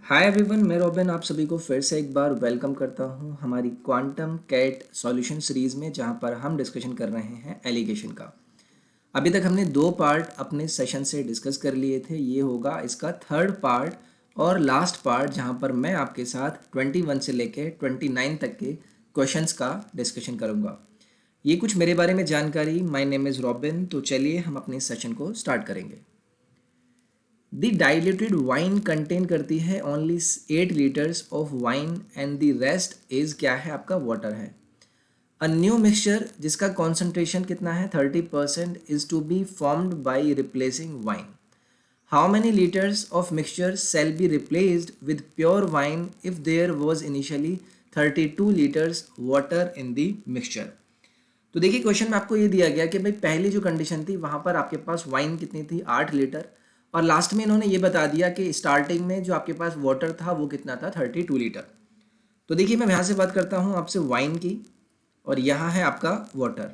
Hi everyone, मैं robin आप सभी को फिर से एक बार वेलकम करता हूं हमारी क्वांटम कैट सॉल्यूशन सीरीज़ में, जहां पर हम डिस्कशन कर रहे हैं एलिगेशन का। अभी तक हमने दो पार्ट अपने सेशन से डिस्कस कर लिए थे। ये होगा इसका थर्ड पार्ट और लास्ट पार्ट, जहां पर मैं आपके साथ 21 से लेके 29 तक के क्वेश्चंस का डिस्कशन करूंगा। ये कुछ मेरे बारे में जानकारी। My name is robin. तो चलिए हम अपने सेशन को स्टार्ट करेंगे। दी डाइल्यूटेड वाइन कंटेन करती है only 8 litres of wine and the rest is क्या है आपका वाटर है। अ न्यू मिक्सचर जिसका कॉन्सेंट्रेशन कितना है 30% is to be formed by replacing wine. How many litres of mixture shall be replaced with pure wine if there was initially 32 litres water in the mixture. तो देखिए, question में आपको ये दिया गया कि भाई पहली जो कंडीशन थी वहाँ पर आपके पास वाइन कितनी थी 8 लीटर, और लास्ट में इन्होंने ये बता दिया कि स्टार्टिंग में जो आपके पास वाटर था वो कितना था 32 लीटर। तो देखिए, मैं यहाँ से बात करता हूँ आपसे वाइन की, और यहाँ है आपका वाटर।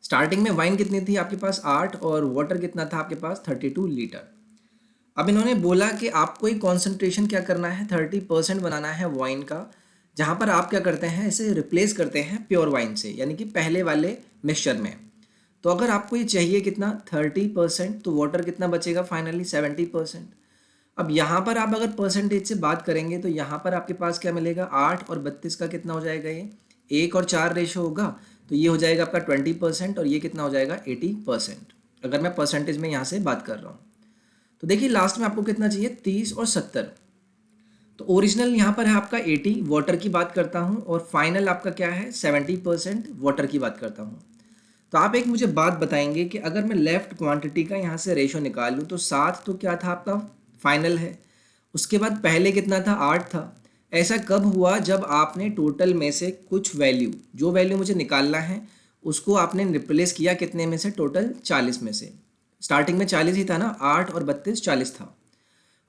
स्टार्टिंग में वाइन कितनी थी आपके पास 8, और वाटर कितना था आपके पास 32 लीटर। अब इन्होंने बोला कि आपको एक कॉन्सेंट्रेशन क्या करना है 30% बनाना है वाइन का, जहाँ पर आप क्या करते हैं इसे रिप्लेस करते हैं प्योर वाइन से, यानी कि पहले वाले मिक्सचर में। तो अगर आपको ये चाहिए कितना 30%, तो वाटर कितना बचेगा फाइनली 70%। अब यहाँ पर आप अगर परसेंटेज से बात करेंगे तो यहाँ पर आपके पास क्या मिलेगा 8 और 32 का कितना हो जाएगा, ये 1 और 4 रेशो होगा, तो ये हो जाएगा आपका 20%, और ये कितना हो जाएगा 80%, अगर मैं परसेंटेज में यहाँ से बात कर रहा हूँ। तो देखिए, लास्ट में आपको कितना चाहिए 30 और 70। तो ओरिजिनल यहाँ पर है आपका 80, वाटर की बात करता हूँ, और फाइनल आपका क्या है 70% वाटर की बात करता हूँ। तो आप एक मुझे बात बताएंगे कि अगर मैं लेफ्ट क्वांटिटी का यहाँ से रेशो निकाल लूँ तो 7 तो क्या था आपका फाइनल है, उसके बाद पहले कितना था 8 था। ऐसा कब हुआ, जब आपने टोटल में से कुछ वैल्यू, जो वैल्यू मुझे निकालना है उसको आपने रिप्लेस किया कितने में से, टोटल 40 में से। स्टार्टिंग में 40 ही था ना, 8 और 32 40 था।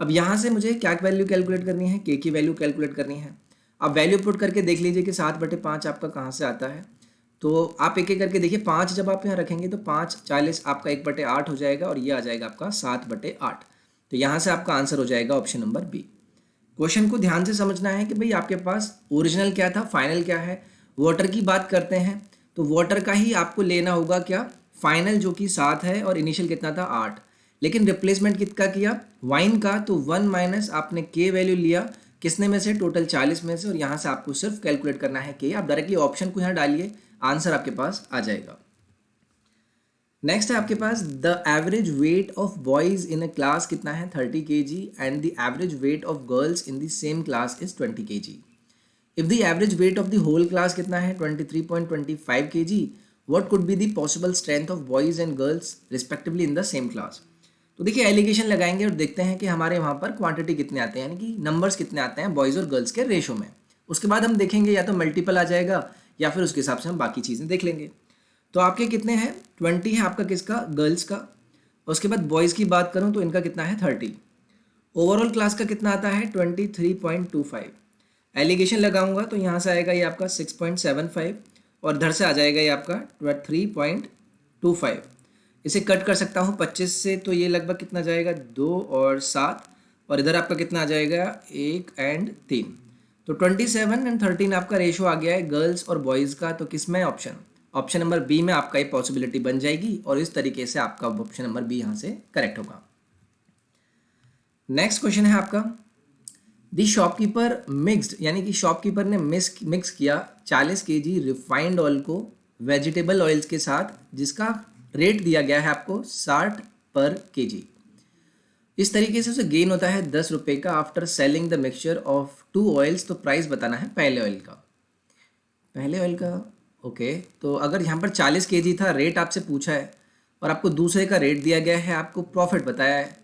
अब यहाँ से मुझे क्या वैल्यू कैलकुलेट करनी है, के की वैल्यू कैलकुलेट करनी है। अब वैल्यू पुट करके देख लीजिए कि 7/5 आपका कहाँ से आता है। तो आप एक एक करके देखिए, 5 जब आप यहाँ रखेंगे तो 5 40 आपका 1/8 हो जाएगा, और ये आ जाएगा आपका 7/8। तो यहाँ से आपका आंसर हो जाएगा ऑप्शन नंबर बी। क्वेश्चन को ध्यान से समझना है कि भाई आपके पास ओरिजिनल क्या था, फाइनल क्या है। वाटर की बात करते हैं तो वाटर का ही आपको लेना होगा क्या, फाइनल जो कि 7 है, और इनिशियल कितना था 8। लेकिन रिप्लेसमेंट कितना किया वाइन का, तो 1 माइनस आपने के वैल्यू लिया किसने में से, टोटल 40 में से, और यहाँ से आपको सिर्फ कैलकुलेट करना है के। आप डायरेक्टली ऑप्शन को यहाँ डालिए, आंसर आपके पास आ जाएगा। नेक्स्ट है आपके पास the average weight of boys in a class कितना है 30 kg, and the average weight of girls in the same class is 20 kg। If the average weight of the whole class कितना है 23.25 kg, what could be the possible strength of boys and girls respectively in the same class. तो देखिए, allegation लगाएंगे और देखते हैं कि हमारे वहाँ पर क्वांटिटी कितने आते हैं, यानी कि नंबर्स कितने आते हैं बॉयज़ और गर्ल्स के रेशो में। उसके बाद हम देखेंगे या तो मल्टीपल आ जाएगा, या फिर उसके हिसाब से हम बाकी चीज़ें देख लेंगे। तो आपके कितने हैं 20 है आपका, किसका, गर्ल्स का। उसके बाद बॉयज़ की बात करूँ तो इनका कितना है 30। ओवरऑल क्लास का कितना आता है 23.25। एलिगेशन लगाऊंगा तो यहाँ से आएगा ये आपका 6.75, और इधर से आ जाएगा ये आपका 3.25। इसे कट कर सकता हूँ 25 से, तो ये लगभग कितना जाएगा 2 और 7, और इधर आपका कितना आ जाएगा 1 और 3। तो 27 और 13 आपका रेशो आ गया है गर्ल्स और बॉयज़ का। तो किस में ऑप्शन, ऑप्शन नंबर बी में आपका ये पॉसिबिलिटी बन जाएगी, और इस तरीके से आपका ऑप्शन नंबर बी यहाँ से करेक्ट होगा। नेक्स्ट क्वेश्चन है आपका, दी शॉपकीपर मिक्स्ड, यानी कि शॉपकीपर ने मिक्स किया 40 kg रिफाइंड ऑयल को वेजिटेबल ऑयल्स के साथ, जिसका रेट दिया गया है आपको 60/kg। इस तरीके से उसे गेन होता है 10 रुपये का after selling the mixture of 2 oils. तो प्राइस बताना है पहले ऑयल का, पहले ऑयल का। ओके, तो अगर यहाँ पर 40 kg था, रेट आपसे पूछा है, और आपको दूसरे का रेट दिया गया है, आपको प्रॉफिट बताया है,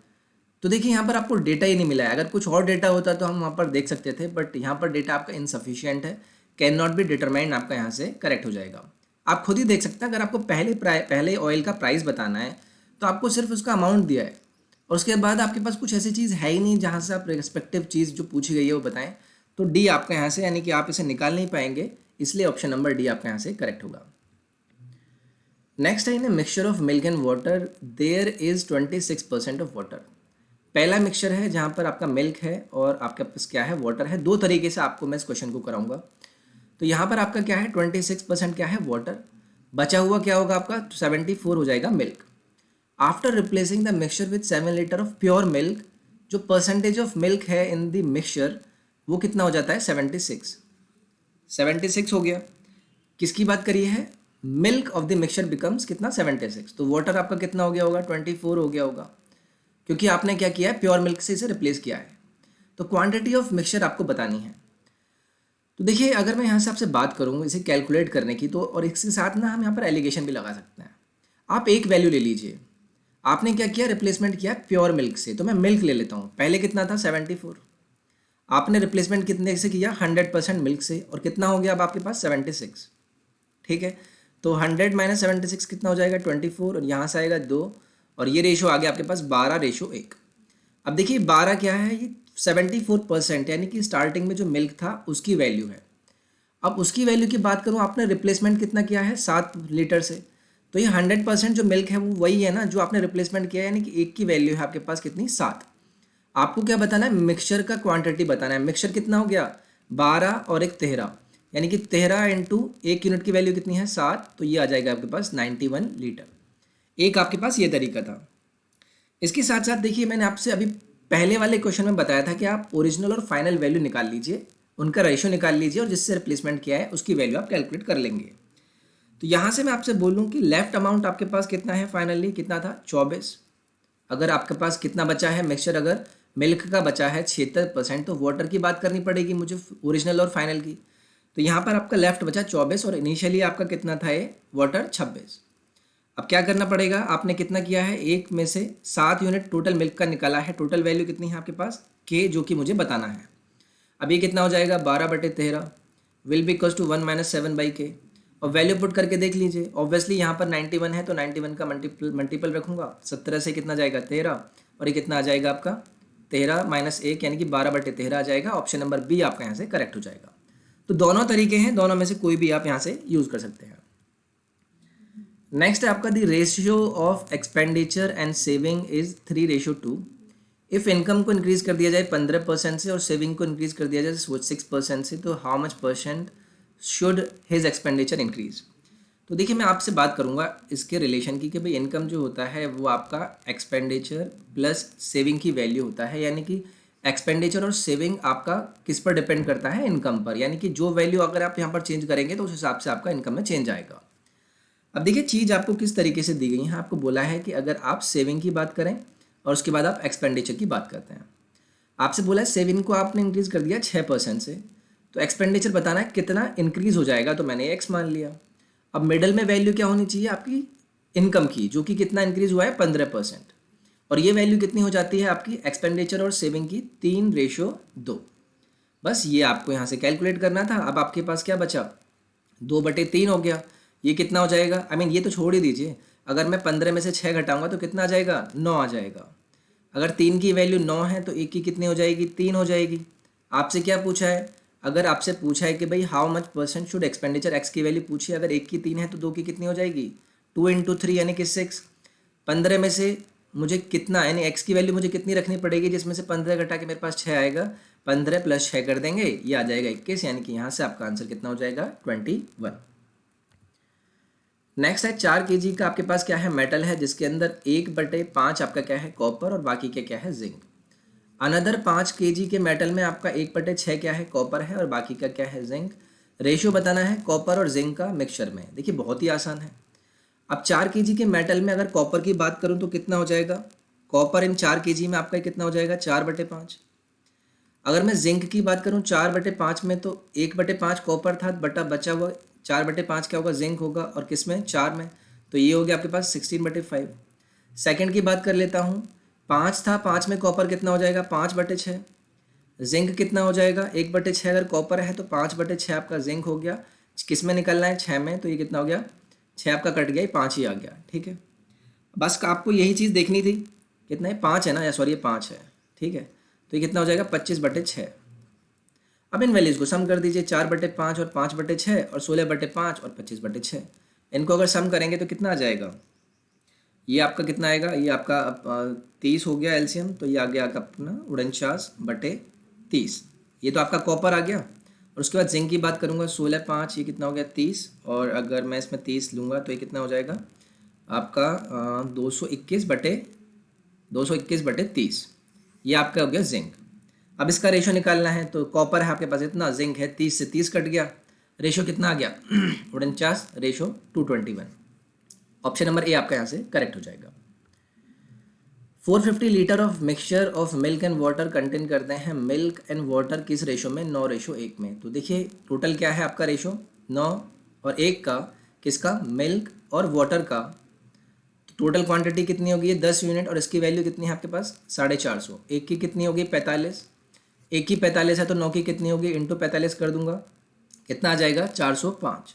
तो देखिए यहाँ पर आपको डेटा ही नहीं मिला है। अगर कुछ और डेटा होता तो हम वहाँ पर देख सकते थे, बट यहाँ पर डेटा आपका इनसफिशियंट है, कैन नॉट बी डिटरमाइंड आपका यहाँ से करेक्ट हो जाएगा। आप खुद ही देख सकते हैं, अगर आपको पहले ऑयल का प्राइस बताना है तो आपको सिर्फ उसका अमाउंट दिया है, और उसके बाद आपके पास कुछ ऐसी चीज़ है ही नहीं जहाँ से आप रेस्पेक्टिव चीज़ जो पूछी गई है वो बताएं। तो डी आपका यहाँ से, यानी कि आप इसे निकाल नहीं पाएंगे, इसलिए ऑप्शन नंबर डी आपका यहाँ से करेक्ट होगा। नेक्स्ट है in mixture of milk and water there is 26% of water. पहला मिक्सचर है जहाँ पर आपका मिल्क है और आपके पास क्या है, वाटर है। दो तरीके से आपको मैं इस क्वेश्चन को कराऊंगा। तो यहाँ पर आपका क्या है, 26% क्या है, वाटर। बचा हुआ क्या होगा आपका, 74 हो जाएगा milk. After replacing the mixture with 7 litre of pure milk, जो परसेंटेज ऑफ मिल्क है इन द मिक्सचर वो कितना हो जाता है, 76 हो गया। किसकी बात करिए है, milk of the mixture becomes कितना, 76। तो वाटर आपका कितना हो गया होगा, 24 हो गया होगा, क्योंकि आपने क्या किया है, प्योर मिल्क से इसे रिप्लेस किया है। तो क्वांटिटी ऑफ मिक्सचर आपको बतानी है। तो देखिए अगर मैं यहाँ से आपसे बात करूँ इसे कैलकुलेट करने की, तो और इसके साथ ना हम यहाँ पर एलिगेशन भी लगा सकते हैं। आप एक वैल्यू ले लीजिए, आपने क्या किया, रिप्लेसमेंट किया प्योर मिल्क से, तो मैं मिल्क ले लेता हूँ। पहले कितना था, 74। आपने रिप्लेसमेंट कितने से किया, 100% मिल्क से, और कितना हो गया अब आपके पास, 76। ठीक है, तो 100 माइनस 76 कितना हो जाएगा, 24, और यहाँ से आएगा 2, और ये रेशो आ गया आपके पास 12:1। अब देखिए 12 क्या है, ये 74% यानी कि स्टार्टिंग में जो मिल्क था उसकी वैल्यू है। अब उसकी वैल्यू की बात करूँ, आपने रिप्लेसमेंट कितना किया है, 7 लीटर से, तो ये 100% जो मिल्क है वो वही है ना जो आपने रिप्लेसमेंट किया है, यानी कि एक की वैल्यू है आपके पास कितनी, 7। आपको क्या बताना है, मिक्सचर का क्वांटिटी बताना है। मिक्सचर कितना हो गया, 12 और एक 13, यानी कि 13 इंटू एक यूनिट की वैल्यू कितनी है, 7, तो ये आ जाएगा आपके पास 91 लीटर। एक आपके पास ये तरीका था। इसके साथ साथ देखिए मैंने आपसे अभी पहले वाले क्वेश्चन में बताया था कि आप ओरिजिनल और फाइनल वैल्यू निकाल लीजिए, उनका रेशियो निकाल लीजिए, और जिससे रिप्लेसमेंट किया है उसकी वैल्यू आप कैलकुलेट कर लेंगे। तो यहाँ से मैं आपसे बोलूँ कि लेफ्ट अमाउंट आपके पास कितना है, फाइनली कितना था, 24। अगर आपके पास कितना बचा है मिक्सचर, अगर मिल्क का बचा है 76%, तो वाटर की बात करनी पड़ेगी मुझे, ओरिजिनल और फाइनल की। तो यहाँ पर आपका लेफ्ट बचा 24, और इनिशियली आपका कितना था ये, वाटर 26। अब क्या करना पड़ेगा, आपने कितना किया है, एक में से 7 यूनिट टोटल मिल्क का निकाला है। टोटल वैल्यू कितनी है आपके पास, के, जो कि मुझे बताना है। अब ये कितना हो जाएगा, 12/13 will be equals to 1 minus 7/k। और वैल्यू पुट करके देख लीजिए, ऑब्वियसली यहाँ पर 91 है तो 91 का मल्टीपल रखूंगा, 17 से कितना जाएगा, 13, और ये कितना आ जाएगा आपका, 13 माइनस 1 यानी कि 12/13 आ जाएगा। ऑप्शन नंबर बी आपका यहाँ से करेक्ट हो जाएगा। तो दोनों तरीके हैं, दोनों में से कोई भी आप यहाँ से यूज़ कर सकते हैं। नेक्स्ट है आपका दी ratio of expenditure and saving is 3:2। If income को इंक्रीज कर दिया जाए 15% से और सेविंग को इंक्रीज कर दिया जाए 6% से, तो how much percent should his expenditure increase. तो देखिए मैं आपसे बात करूंगा इसके रिलेशन की कि भाई इनकम जो होता है वो आपका एक्सपेंडिचर प्लस सेविंग की वैल्यू होता है, यानी कि एक्सपेंडिचर और सेविंग आपका किस पर डिपेंड करता है, इनकम पर। यानी कि जो वैल्यू अगर आप यहाँ पर चेंज करेंगे तो उस हिसाब से आपका इनकम में चेंज आएगा। अब देखिए चीज़ आपको किस तरीके से दी गई है, आपको बोला है कि अगर आप सेविंग की बात करें और उसके बाद आप एक्सपेंडिचर की बात करते हैं। आपसे बोला है सेविंग को आपने इंक्रीज कर दिया 6% से, तो एक्सपेंडिचर बताना है कितना इंक्रीज हो जाएगा, तो मैंने एक्स मान लिया। अब मिडल में वैल्यू क्या होनी चाहिए आपकी, इनकम की, जो कि कितना इंक्रीज हुआ है, 15%, और ये वैल्यू कितनी हो जाती है आपकी एक्सपेंडिचर और सेविंग की, 3:2। बस ये आपको यहाँ से कैलकुलेट करना था। अब आपके पास क्या बचा, 2/3 हो गया। ये कितना हो जाएगा, ये तो छोड़ ही दीजिए, अगर मैं 15 में से 6 घटाऊंगा तो कितना आ जाएगा, 9 आ जाएगा। अगर 3 की वैल्यू 9 है तो 1 की कितनी हो जाएगी, 3 हो जाएगी। आपसे क्या पूछा है, अगर आपसे पूछा है कि भाई how much percent should expenditure, x की वैल्यू पूछी है, अगर 1 की 3 है तो 2 की कितनी हो जाएगी, 2 × 3 यानी कि 6। 15 में से मुझे कितना, यानी एक्स की वैल्यू मुझे कितनी रखनी पड़ेगी, जिसमें से 15 घटा के मेरे पास 6 आएगा, 15 + 6 कर देंगे, ये आ जाएगा 21, यानी कि यहाँ से आपका आंसर कितना हो जाएगा, 21। नेक्स्ट है 4 kg का आपके पास क्या है, मेटल है, जिसके अंदर 1/5 आपका क्या है, कॉपर, और बाकी क्या है, जिंक। अनदर 5 kg के मेटल में आपका 1/6 क्या है, कॉपर है, और बाकी का क्या है, जिंक। रेशियो बताना है कॉपर और जिंक का मिक्सचर में। देखिए बहुत ही आसान है। अब 4 kg के मेटल में अगर कॉपर की बात करूं तो कितना हो जाएगा, कॉपर इन 4 kg में आपका कितना हो जाएगा, 4/5। अगर मैं जिंक की बात करूं 4/5 में, तो 1/5 कॉपर था, बचा हुआ 4/5 क्या होगा, जिंक होगा, और किस में, 4 में, तो ये हो गया आपके पास 16/5। सेकंड की बात कर लेता हूँ, 5 था, 5 में कॉपर कितना हो जाएगा, 5/6। जिंक कितना हो जाएगा, 1/6 अगर कॉपर है तो 5/6 आपका जिंक हो गया। किस में निकलना है, 6 में, तो ये कितना हो गया, 6 आपका कट गया, 5 ही आ गया। ठीक है, बस आपको यही चीज़ देखनी थी, कितना है, 5 है ना, या सॉरी ये 5 है। ठीक है, तो ये कितना हो जाएगा, 25/6। अब इन वैल्यूज़ को सम कर दीजिए, 4/5 और 5/6 और 16/5 और 25/6। इनको अगर सम करेंगे तो कितना आ जाएगा, ये आपका कितना आएगा, ये आपका 30 हो गया एलसीएम, तो ये आ गया अपना 49/30। ये तो आपका कॉपर आ गया। और उसके बाद जिंक की बात करूँगा, 16/5, ये कितना हो गया 30। और अगर मैं इसमें 30 लूँगा तो ये कितना हो जाएगा आपका 221/30। ये आपका हो गया जिंक। अब इसका रेशो निकालना है, तो कॉपर है आपके पास इतना, जिंक है 30 से 30 कट गया, रेशो कितना आ गया 49/221। ऑप्शन नंबर ए आपका यहाँ से करेक्ट हो जाएगा। 450 litre of mixture of milk and water contain करते हैं मिल्क एंड वाटर किस रेशो में, 9:1 में। तो देखिए टोटल क्या है आपका रेशो, 9 और 1 का, किसका, मिल्क और वाटर का। तो टोटल क्वांटिटी कितनी होगी, 10 यूनिट, और इसकी वैल्यू कितनी है आपके पास 450। एक की कितनी होगी 45, एक की 45 है तो 9 की कितनी होगी, इंटू 45 कर दूंगा, कितना आ जाएगा 405।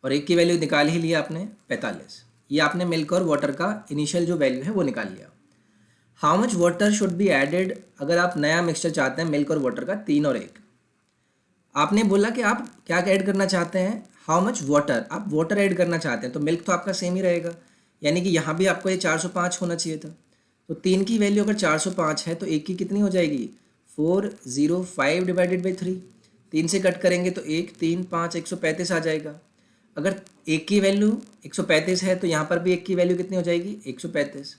और एक की वैल्यू निकाल ही लिया आपने 45। ये आपने मिल्क और वाटर का इनिशियल जो वैल्यू है वो निकाल लिया। How much water should be added, अगर आप नया मिक्सचर चाहते हैं मिल्क और वाटर का, 3 और 1। आपने बोला कि आप क्या ऐड करना चाहते हैं, हाउ मच वाटर, आप वाटर ऐड करना चाहते हैं, तो मिल्क तो आपका सेम ही रहेगा, यानी कि यहाँ भी आपको ये 405 होना चाहिए था। तो 3 की वैल्यू अगर 405 है तो 1 की कितनी हो जाएगी, 405/3। 3 से कट करेंगे तो 1, 3, 5, 135 आ जाएगा। अगर 1 की वैल्यू 135 है तो यहाँ पर भी 1 की वैल्यू कितनी हो जाएगी 135।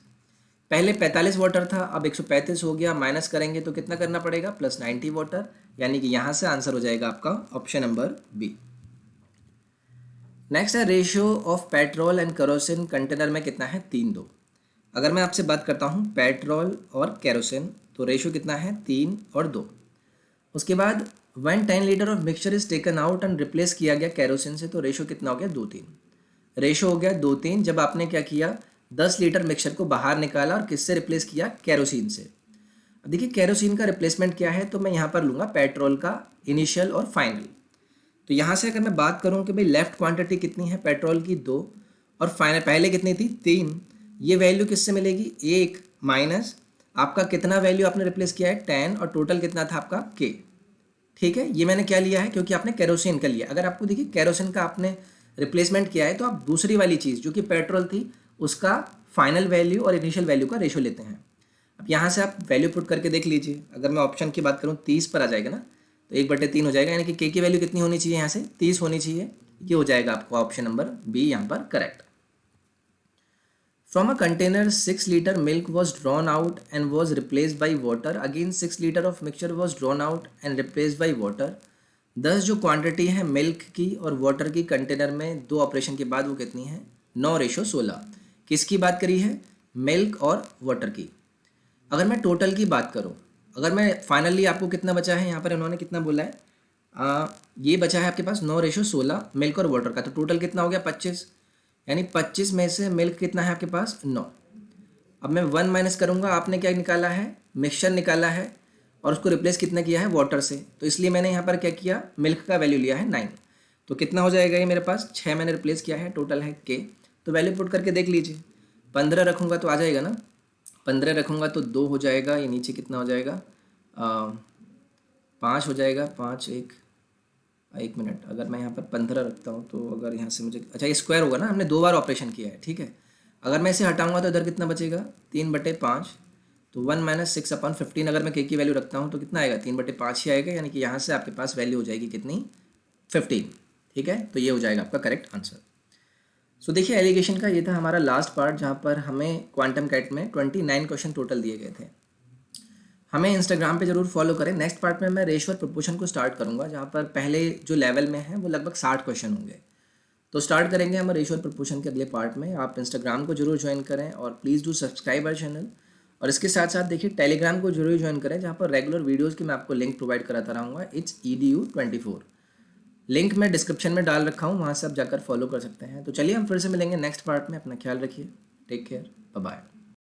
पहले 45 वाटर था, अब 135 हो गया, माइनस करेंगे तो कितना करना पड़ेगा, +90 वाटर, यानी कि यहाँ से आंसर हो जाएगा आपका ऑप्शन नंबर बी। नेक्स्ट है ratio of petrol and kerosene container में कितना है, 3:2। अगर मैं आपसे बात करता हूँ पेट्रोल और केरोसिन, तो रेशियो कितना है 3 और 2। उसके बाद 10 litre of mixture is taken out and replace किया गया केरोसिन से, तो रेशियो कितना हो गया 2:3। रेशियो हो गया 2:3 जब आपने क्या किया, 10 लीटर मिक्सचर को बाहर निकाला और किससे रिप्लेस किया, केरोसिन से। अब देखिए केरोसिन का रिप्लेसमेंट क्या है, तो मैं यहाँ पर लूँगा पेट्रोल का इनिशियल और फाइनल। तो यहाँ से अगर मैं बात करूँ कि भाई लेफ्ट क्वांटिटी कितनी है पेट्रोल की 2, और फाइनल पहले कितनी थी 3, ये वैल्यू किससे मिलेगी 1 माइनस आपका कितना वैल्यू आपने रिप्लेस किया है 10, और टोटल कितना था आपका k। ठीक है, ये मैंने क्या लिया है क्योंकि आपने केरोसिन का लिया। अगर आपको देखिए केरोसिन का आपने रिप्लेसमेंट किया है तो आप दूसरी वाली चीज़ जो कि पेट्रोल थी उसका फाइनल वैल्यू और इनिशियल वैल्यू का रेशो लेते हैं। अब यहाँ से आप वैल्यू पुट करके देख लीजिए, अगर मैं ऑप्शन की बात करूँ 30 पर आ जाएगा ना, तो 1/3 हो जाएगा, यानी कि के की वैल्यू कितनी होनी चाहिए यहाँ से 30 होनी चाहिए। ये हो जाएगा आपको ऑप्शन नंबर बी यहाँ पर correct. From a container 6 litre milk was drawn out and was replaced by water, again 6 litre of mixture was drawn out and replaced by water. 10 जो क्वांटिटी है मिल्क की और वाटर की container में 2 operation के बाद वो कितनी है 9:16। किसकी बात करी है, मिल्क और वाटर की। अगर मैं टोटल की बात करूं, अगर मैं फाइनली आपको कितना बचा है, यहाँ पर इन्होंने कितना बोला है, ये बचा है आपके पास 9:16 मिल्क और वाटर का, तो टोटल कितना हो गया 25, यानी 25 में से मिल्क कितना है आपके पास 9। अब मैं 1 माइनस करूँगा, आपने क्या निकाला है मिक्सचर निकाला है और उसको रिप्लेस कितना किया है वाटर से, तो इसलिए मैंने यहाँ पर क्या किया मिल्क का वैल्यू लिया है 9। तो कितना हो जाएगा ये मेरे पास 6 मैंने रिप्लेस किया है, टोटल है k। तो वैल्यू पुट करके देख लीजिए, 15 रखूँगा तो आ जाएगा ना, 15 रखूँगा तो 2 हो जाएगा, ये नीचे कितना हो जाएगा 5 हो जाएगा, 5 एक मिनट, अगर मैं यहाँ पर 15 रखता हूँ तो अगर यहाँ से मुझे, अच्छा ये स्क्वायर होगा ना, हमने 2 बार ऑपरेशन किया है, ठीक है। अगर मैं इसे हटाऊँगा तो इधर कितना बचेगा 3/5, तो 1 - 6/15 अगर मैं k की वैल्यू रखता हूँ तो कितना आएगा 3/5 ही आएगा, यानी कि यहाँ से आपके पास वैल्यू हो जाएगी कितनी 15। ठीक है, तो ये हो जाएगा आपका करेक्ट आंसर। सो देखिए एलिगेशन का ये था हमारा लास्ट पार्ट, जहाँ पर हमें क्वांटम कैट में 29 क्वेश्चन टोटल दिए गए थे। हमें इंस्टाग्राम पे जरूर फॉलो करें। नेक्स्ट पार्ट में मैं रेशियो और प्रोपोर्शन को स्टार्ट करूँगा, जहाँ पर पहले जो लेवल में है वो लगभग 60 क्वेश्चन होंगे। तो स्टार्ट करेंगे हम रेशियो और प्रोपोर्शन के अगले पार्ट में। आप इंस्टाग्राम को जरूर ज्वाइन करें और please do subscribe our channel, और इसके साथ साथ देखिए टेलीग्राम को जरूर ज्वाइन करें, जहाँ पर रेगुलर वीडियोज़ की मैं आपको लिंक प्रोवाइड कराता रहूँगा। इट्स edu24, लिंक मैं डिस्क्रिप्शन में डाल रखा हूँ, वहाँ से आप जाकर फॉलो कर सकते हैं। तो चलिए हम फिर से मिलेंगे नेक्स्ट पार्ट में। अपना ख्याल रखिए, टेक केयर, बाय बाय।